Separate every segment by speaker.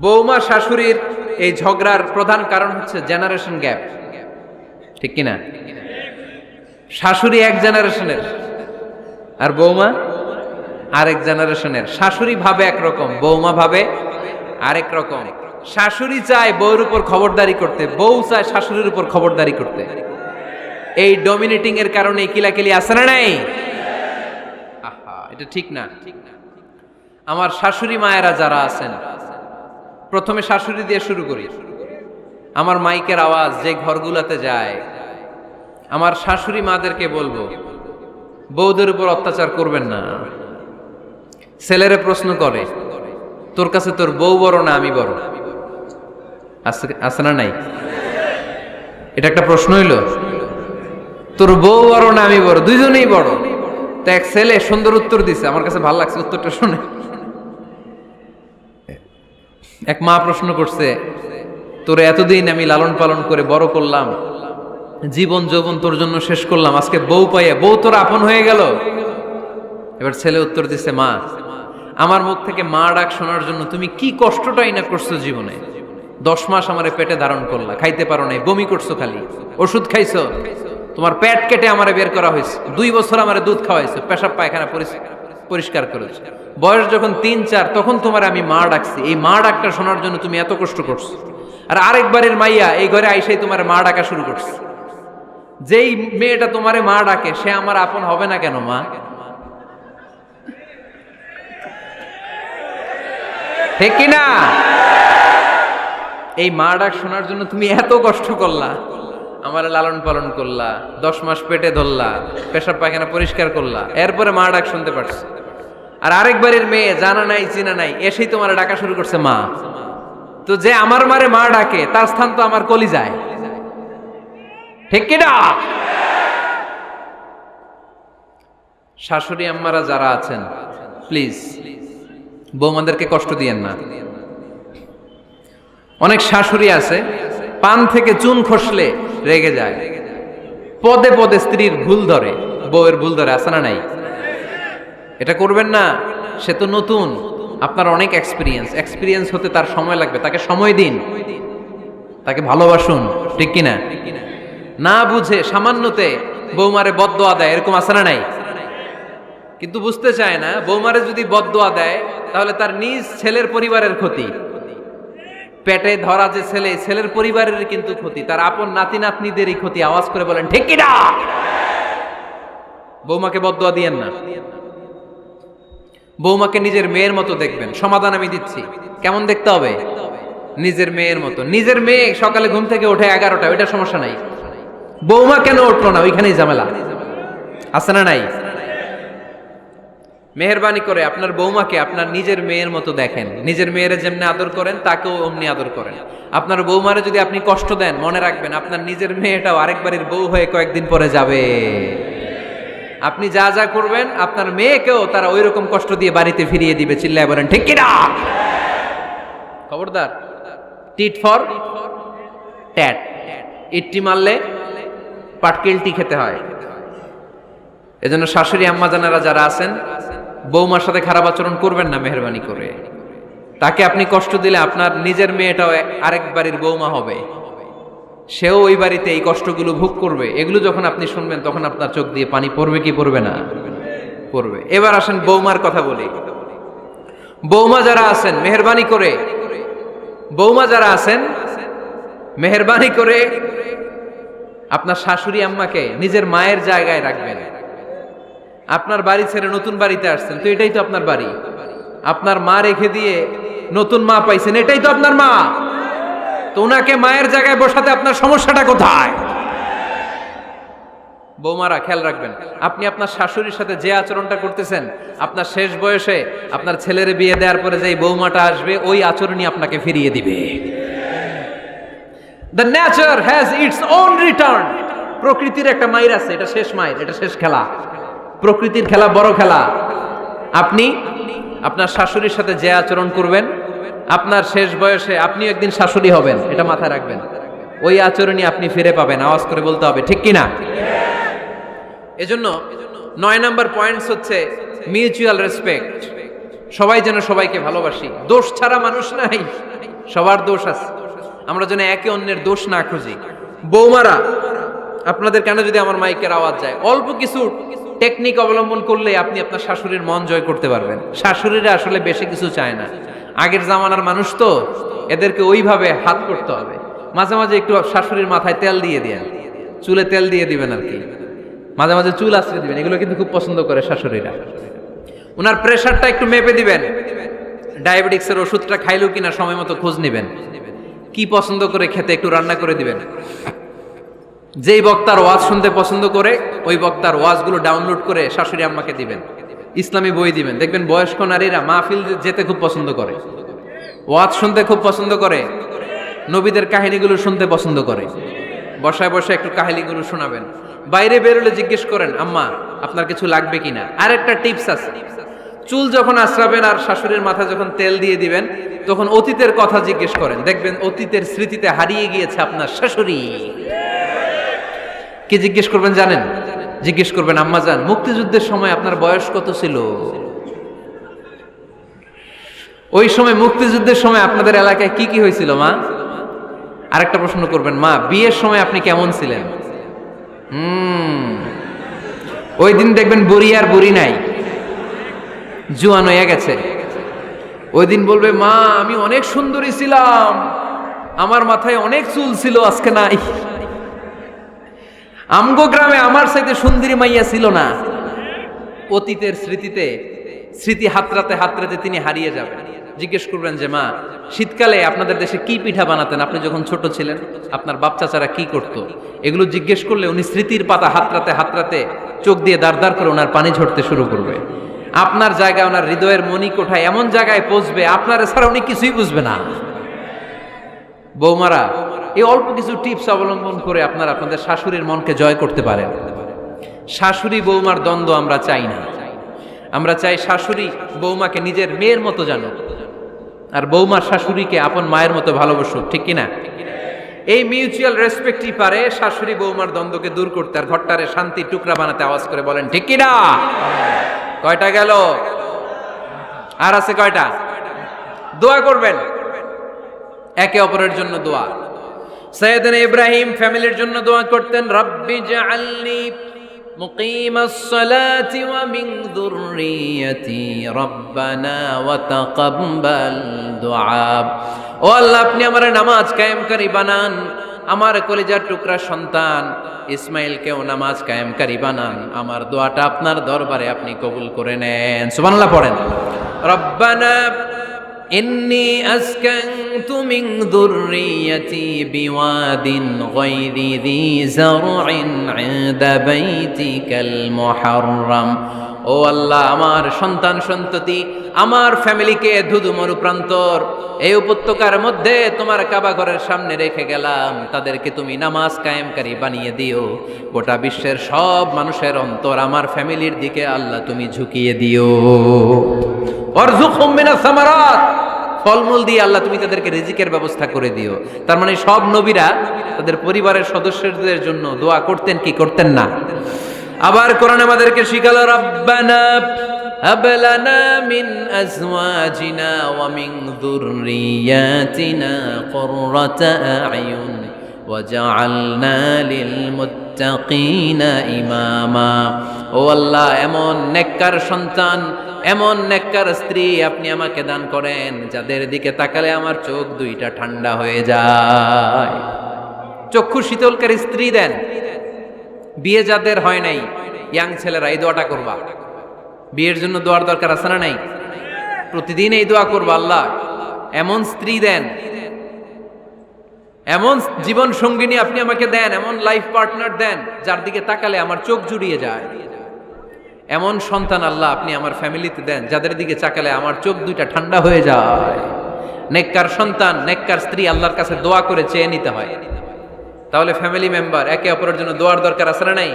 Speaker 1: বৌমা শাশুড়ির এই ঝগড়ার প্রধান কারণ হচ্ছে জেনারেশন গ্যাপ, ঠিক কিনা? শাশুড়ি এক জেনারেশনের আর বৌমা আরেক জেনারেশনের। শাশুড়ি ভাবে একরকম, বৌমা ভাবে আরেক রকম। শাশুড়ি চায় বউর উপর খবরদারি করতে, বউ চায় শাশুড়ির উপর খবরদারি করতে। এই ডমিনেটিং এর কারণে কিলাকিলি আছে না নাই? আহা, এটা ঠিক না। আমার শাশুড়ি মায়েরা যারা আছেন, প্রথমে শাশুড়ি দিয়ে শুরু করি। আমার মাইকের আওয়াজ যে ঘরগুলোতে যায়, আমার শাশুড়ি মাদেরকে বলবো, বউদের উপর অত্যাচার করবেন না। ছেলেরা প্রশ্ন করে, তোর কাছে তোর বউ বড় না আমি বড়? আছে না নাই? এটা একটা প্রশ্ন হইল। তোর বউ বড় না আমি বড়? দুইজনেই বড়। তো এক ছেলে সুন্দর উত্তর দিছে, আমার কাছে ভালো লাগছে উত্তরটা শুনে। এক মা প্রশ্ন করছে, তোর এতদিন আমি লালন পালন করে বড় করলাম, জীবন যৌবন তোর জন্য শেষ করলাম, আজকে বউ পাইয়া বউ তোর আপন হয়ে গেল? এবার ছেলে উত্তর দিছে, মা, আমার মুখ থেকে মা ডাক শোনার জন্য তুমি কি কষ্টটাই না করছো জীবনে। 10 মাস আমারে পেটে ধারণ করলা, খাইতে পারো নাই, বমি করছো, খালি ওষুধ খাইছো, তোমার পেট কেটে আমারে বের করা হয়েছে, 2 বছর আমারে দুধ খাওয়াইছো, পেশাব পায়খানা পরিষ্কার করেছো। বয়স যখন 3-4 তখন তোমার আমি মা ডাকছি, এই মা ডাকটা শোনার জন্য তুমি এত কষ্ট করছো। আর আরেকবারের মাইয়া এই ঘরে আইসাই তোমার মা ডাকা শুরু করছে। যেই মেয়েটা তোমারে মা ডাকে সে আমার আপন হবে না কেন মা? ঠিক কিনা? এই মা ডাক শোনার জন্য তুমি এত কষ্ট করলা, আমার লালন পালন করলা, 10 মাস পেটে ধরলা, পেশাব পায়খানা পরিষ্কার করলা, এরপরে মা ডাক শুনতে পারছো। আর আরেকবারের মেয়ে জানা নাই চিনা নাই এসেই তোমার ডাকা শুরু করছে মা। তো যে আমার মারে মা ডাকে তার স্থান তো আমার কলিজায়, ঠিক কিনা? শাশুড়ি আম্মারা যারা আছেন, প্লিজ বৌমাদেরকে কষ্ট দিয়েন না। অনেক শাশুড়ি আছে পান থেকে চুন খসলে রেগে যায়, পদে পদে স্ত্রীর ভুল ধরে, বউয়ের ভুল ধরে, আছে না নাই? এটা করবেন না। সে তো নতুন, আপনার অনেক এক্সপিরিয়েন্স হতে তার সময় লাগবে, তাকে সময় দিন, তাকে ভালোবাসুন, ঠিক কিনা? না বুঝে সামান্যতে বৌমারে বদদোয়া দেয়, এরকম আছে না নাই? কিন্তু বুঝতে চায় না, বৌমারে যদি বদদোয়া দেয় তাহলে তার নিজ ছেলের পরিবারের ক্ষতি, পেটে ধরা যে ছেলে, ছেলের পরিবারের কিন্তু ক্ষতি, তার আপন নাতি নাতনিদেরই ক্ষতি। আওয়াজ করে বলেন ঠিক কিনা? বৌমাকে বদদোয়া দিয়েন না। বৌমাকে নিজের মেয়ের মতো দেখবেন। সমাধান আমি দিচ্ছি। কেমন দেখতে হবে? নিজের মেয়ের মতো। নিজের মেয়ে সকালে ঘুম থেকে ওঠে 11টা, ওইটা সমস্যা নাই। বৌমা কেন উঠলো না, ওইখানেই ঝামেলা, আছে না নাই? মেহেরবানি করে আপনার বৌমাকে আপনার নিজের মেয়ের মতো দেখেন। নিজের মেয়েরে যেমনি আদর করেন তাকেও অমনি আদর করেন। আপনার বৌমারে যদি আপনি কষ্ট দেন, মনে রাখবেন আপনার নিজের মেয়েটাও আরেকবারের বউ হয়ে কয়েকদিন পরে যাবে। আপনি যা যা করবেন আপনার মেয়েকেও তারা ওই রকম কষ্ট দিয়ে বাড়িতে ফিরিয়ে দিবে। চিল্লায় বলেন ঠিক কিনা? খবরদার, টিট ফর ট্যাট। ইট্টি মারলে পাটকেলটি খেতে হয়। এজন্য শাশুড়ি আম্মা জানারা যারা আছেন, বৌমার সাথে খারাপ আচরণ করবেন না মেহেরবানি করে। তাকে আপনি কষ্ট দিলে আপনার নিজের মেয়েটাও আরেক বাড়ির বৌমা হবে, সেও ওই বাড়িতে এই কষ্টগুলো ভোগ করবে। এগুলো যখন আপনি শুনবেন তখন আপনার চোখ দিয়ে পানি পড়বে কি পড়বে না? পড়বে। এবার আসেন বৌমার কথা বলি। বৌমা যারা আছেন মেহেরবানি করে, বৌমা যারা আছেন মেহেরবানি করে আপনার শাশুড়ি আম্মাকে নিজের মায়ের জায়গায় রাখবেন। আপনার বাড়ি ছেড়ে নতুন বাড়িতে আসছেন, তো এটাই তো আপনার বাড়ি। আপনার মা রেখে দিয়ে নতুন মা পাইছেন, এটাই তো আপনার মা। তো ওনাকে মায়ের জায়গায় বসাতে আপনার সমস্যাটা কোথায়? বৌমারা খেয়াল রাখবেন, আপনি আপনার শাশুড়ির সাথে যে আচরণটা করতেছেন, আপনার শেষ বয়সে আপনার ছেলের বিয়ে দেওয়ার পরে যে বৌমাটা আসবে ওই আচরণই আপনাকে ফিরিয়ে দিবে। The nature has its own return. প্রকৃতির একটা মাইর আছে, এটা শেষ মাইর, এটা শেষ খেলা। প্রকৃতির খেলা বড় খেলা। আপনি আপনার শাশুড়ির সাথে যে আচরণ করবেন, আপনার শেষ বয়সে আপনি একদিন শাশুড়ি হবেন, এটা মাথায় রাখবেন। ওই আচরণই আপনি ফিরে পাবেন। আওয়াজ করে বলতে হবে ঠিক কিনা? এজন্য 9 নাম্বার পয়েন্টস হচ্ছে মিউচুয়াল রেসপেক্ট। সবাই যেন সবাইকে ভালোবাসি। দোষ ছাড়া মানুষ নাই। সবার দোষ আছে, আমরা যেন একে অন্যের দোষ না খুঁজি। বৌমারা, আপনাদের কেন যদি আমার মাইকের আওয়াজ যায়, অল্প কিছু টেকনিক অবলম্বন করলে আপনি আপনার শাশুড়ির মন জয় করতে পারবেন। শাশুড়িরা আসলে বেশি কিছু চায় না, আগের জামানার মানুষ তো, এদেরকে ওইভাবে হাত করতে হবে। মাঝে মাঝে একটু শাশুড়ির মাথায় তেল দিয়ে দেন, চুলে তেল দিয়ে দিবেন আর কি, মাঝে মাঝে চুল আশ্রয় দিবেন, এগুলো কিন্তু খুব পছন্দ করে শাশুড়িরা। ওনার প্রেশারটা একটু মেপে দিবেন, ডায়াবেটিক্সের ওষুধটা খাইলো কিনা সময় মতো খোঁজ নিবেন, কি পছন্দ করে খেতে একটু রান্না করে দিবেন। যেই বক্তার ওয়াজ শুনতে পছন্দ করে ওই বক্তার ওয়াজগুলো ডাউনলোড করে শাশুড়ি আম্মাকে দিবেন, ইসলামী বই দিবেন। দেখবেন বয়স্ক নারীরা মাহফিল যেতে খুব পছন্দ করে, ওয়াজ শুনতে খুব পছন্দ করে, নবীদের কাহিনীগুলো শুনতে পছন্দ করে। বসায় বসায় একটু কাহিনীগুলো শোনাবেন। বাইরে বেরোলে জিজ্ঞেস করেন, আম্মা আপনার কিছু লাগবে কিনা। আর একটা টিপস আছে, চুল যখন আশ্রাবেন আর শাশুড়ির মাথায় যখন তেল দিয়ে দিবেন, তখন অতীতের কথা জিজ্ঞেস করেন, দেখবেন অতীতের স্মৃতিতে হারিয়ে গিয়েছে আপনার শাশুড়ি। কি জিজ্ঞেস করবেন জানেন? জিজ্ঞেস করবেন, আম্মা জান, মুক্তিযুদ্ধের সময় আপনার বয়স কত ছিল? ওই সময় মুক্তিযুদ্ধের সময় আপনাদের এলাকায় কি কি হয়েছিল মা? আরেকটা প্রশ্ন করবেন, মা বিয়ের সময় আপনি কেমন ছিলেন? ওই দিন দেখবেন বুড়ি আর বুড়ি নাই, জুয়ান হয়ে গেছে। ওই দিন বলবে, মা আমি অনেক সুন্দরী ছিলাম, আমার মাথায় অনেক চুল ছিল, আজকে নাই। আমগো গ্রামে আমার চাইতে সুন্দরী মাইয়া ছিল না। অতীতের স্মৃতিতে, স্মৃতি হাতরাতে হাতরাতে তিনি হারিয়ে যাবেন। জিজ্ঞেস করবেন যে, মা শীতকালে আপনাদের দেশে কি পিঠা বানাতেন আপনি যখন ছোট ছিলেন, আপনার বাপ চাচারা কি করতো? এগুলো জিজ্ঞেস করলে উনি স্মৃতির পাতা হাতরাতে হাতরাতে চোখ দিয়ে দাঁড় দাঁড় করে ওনার পানি ঝরতে শুরু করবে। আপনার জায়গায়, ওনার হৃদয়ের মনি কোঠায় এমন জায়গায় পৌঁছবে, আপনার ছাড়া উনি কিছুই বুঝবে না। বৌমারা, এই অল্প কিছু টিপস অবলম্বন করে আপনারা আপনাদের শাশুড়ির মনকে জয় করতে পারেন। শাশুড়ি বৌমার দ্বন্দ্ব আমরা চাই না, আমরা চাই শাশুড়ি বৌমাকে নিজের মেয়ের মতো জানো, আর বৌমার শাশুড়িকে আপন মায়ের মতো ভালোবাসুক, ঠিক কিনা? এই মিউচুয়াল রেসপেক্টই পারে শাশুড়ি বৌমার দ্বন্দ্বকে দূর করতে, আর ঘরটারে শান্তির টুকরা বানাতে। আওয়াজ করে বলেন ঠিক কিনা? কয়টা গেল? আর আছে কয়টা? দোয়া করবেন একে অপরের জন্য। দোয়া, সাইয়েদনা ইব্রাহিম ফ্যামিলির জন্য দোয়া করতেন, রব্বি জাআলনি মুকিমাস সালাতি ওয়া মিন যুররিয়াতি রব্বানা ওয়া তাকাব্বাল দুআ। ও আল্লাহ, আপনি আমার নামাজ কায়েমকারী বানান, আমার কলিজার টুকরা সন্তান ইসমাইলকেও নামাজ কায়েমকারী বানান, আমার দোয়াটা আপনার দরবারে আপনি কবুল করে নেন। সুবহানাল্লাহ পড়েন। রব্বানা ইন্নী আসকানতু মিন যুররিয়াতি বিওয়াদিন গায়রি যী যারইন ইনদা বাইতিকাল মুহাররাম। ও আল্লাহ, আমার সন্তান সন্ততি, আমার ফ্যামিলিকে ধুধু মরুপ্রান্তর এই উপত্যকার মধ্যে তোমার কাবা ঘরের সামনে রেখে গেলাম, তাদেরকে তুমি নামাজ কায়েমকারী বানিয়ে দিও। গোটা বিশ্বের সব মানুষের অন্তর আমার ফ্যামিলির দিকে আল্লাহ তুমি ঝুঁকিয়ে দিও। ওয়ারযুকহুম মিনাস সামারাত, ফলমূল দিয়ে আল্লাহ তুমি তাদেরকে রিজিকের ব্যবস্থা করে দিও। তার মানে সব নবীরা তাদের পরিবারের সদস্যদের জন্য দোয়া করতেন কি করতেন না? আবার কোরআন আমাদেরকে শিখালো, রব্বানা হাব লানা মিন আজওয়াজিনা ওয়া মিন যুররিয়াতিনা কুররাতা আ'য়ুন ওয়াজআলনা লিল মুত্তাকিনা ইমামা। ও আল্লাহ, এমন নেককার সন্তান, এমন নেককার স্ত্রী আপনি আমাকে দান করেন যাদের দিকে তাকালে আমার চোখ দুইটা ঠান্ডা হয়ে যায়। চক্ষু শীতলকারী স্ত্রী দেন। বিয়ে যাদের হয় নাই, ইয়াং ছেলেরা এই দোয়াটা করবা। বিয়ের জন্য দোয়ার দরকার আছে না নাই? প্রতিদিন এই দোয়া করবা, আল্লাহ এমন স্ত্রী দেন, এমন জীবন সঙ্গিনী আপনি আমাকে দেন, এমন লাইফ পার্টনার দেন যার দিকে তাকালে আমার চোখ জুড়িয়ে যায়। এমন সন্তান আল্লাহ আপনি আমার ফ্যামিলিতে দেন যাদের দিকে তাকালে আমার চোখ দুইটা ঠান্ডা হয়ে যায়। নেককার সন্তান, নেককার স্ত্রী আল্লাহর কাছে দোয়া করে চেয়ে নিতে হয়। তাহলে ফ্যামিলি মেম্বার একে অপরের জন্য দোয়ার দরকার আছে না নাই?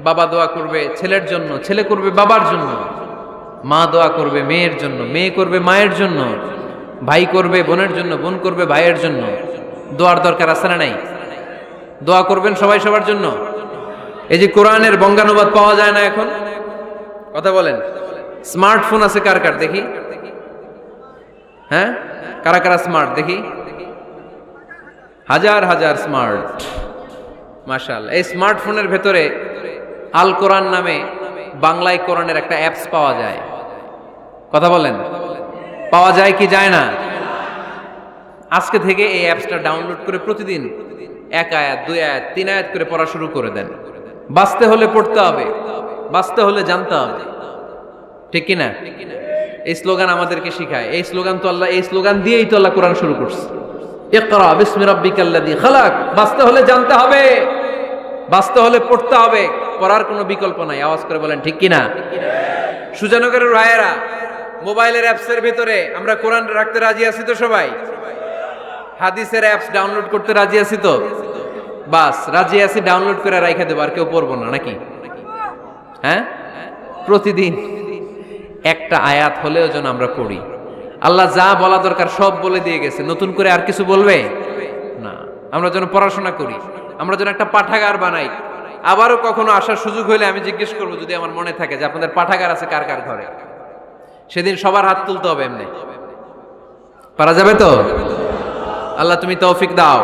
Speaker 1: বাবা দোয়া করবে ছেলের জন্য, ছেলে করবে বাবার জন্য, মা দোয়া করবে মেয়ের জন্য, মেয়ে করবে মায়ের জন্য, ভাই করবে বোনের জন্য, বোন করবে ভাইয়ের জন্য। দোয়ার দরকার আছে না নাই? দোয়া করবেন সবাই সবার জন্য। এই যে কোরআনের বঙ্গানুবাদ পাওয়া যায় না এখন, কথা বলেন। স্মার্টফোন আছে কার কার দেখি? হ্যাঁ, কারা কারা স্মার্ট দেখি? হাজার হাজার স্মার্ট, মাশাআল্লাহ। এই স্মার্টফোনের ভেতরে আল কোরআন নামে বাংলায় কোরআনের একটা অ্যাপস পাওয়া যায়। কথা বলেন, পাওয়া যায় কি যায় না? আজকে থেকে এই অ্যাপসটা ডাউনলোড করে প্রতিদিন 1 আয়াত 2 আয়াত 3 আয়াত করে পড়া শুরু করে দেন। বাঁচতে হলে পড়তে হবে, বাঁচতে হলে জানতে হবে, ঠিক কি না? এই স্লোগান আমাদেরকে শিখায়। এই স্লোগান তো আল্লাহ, এই স্লোগান দিয়েই তো আল্লাহ কোরআন শুরু করছে, ইকরা বিসমি রাব্বিকাল্লাযী খালাক। বাঁচতে হলে জানতে হবে, বাঁচতে হলে পড়তে হবে, পড়ার কোনো বিকল্প নাই। আওয়াজ করে বলেন ঠিক কি না? সুজানগরের রায়েরা, মোবাইলের অ্যাপসের ভিতরে আমরা কোরআন রাখতে রাজি আছি তো সবাই? হাদিসের অ্যাপস ডাউনলোড করতে রাজি আছি তো? বাস রাজি আছি, ডাউনলোড করে রাইখা দেবো, আর কেউ পড়বো না নাকি? হ্যাঁ, প্রতিদিন একটা আয়াত হলেও যেন আমরা পড়ি। আল্লাহ যা বলা দরকার সব বলে দিয়ে গেছে, নতুন করে আর কিছু বলবে না। আমরা যেন পড়াশোনা করি, আমরা যেন একটা পাঠাগার বানাই। আবারও কখনো আসার সুযোগ হইলে আমি জিজ্ঞেস করবো, যদি আমার মনে থাকে যে আপনাদের পাঠাগার আছে কার কার ঘরে, সেদিন সবার হাত তুলতে হবে। এমনি পারা যাবে তো? আল্লাহ তুমি তৌফিক দাও।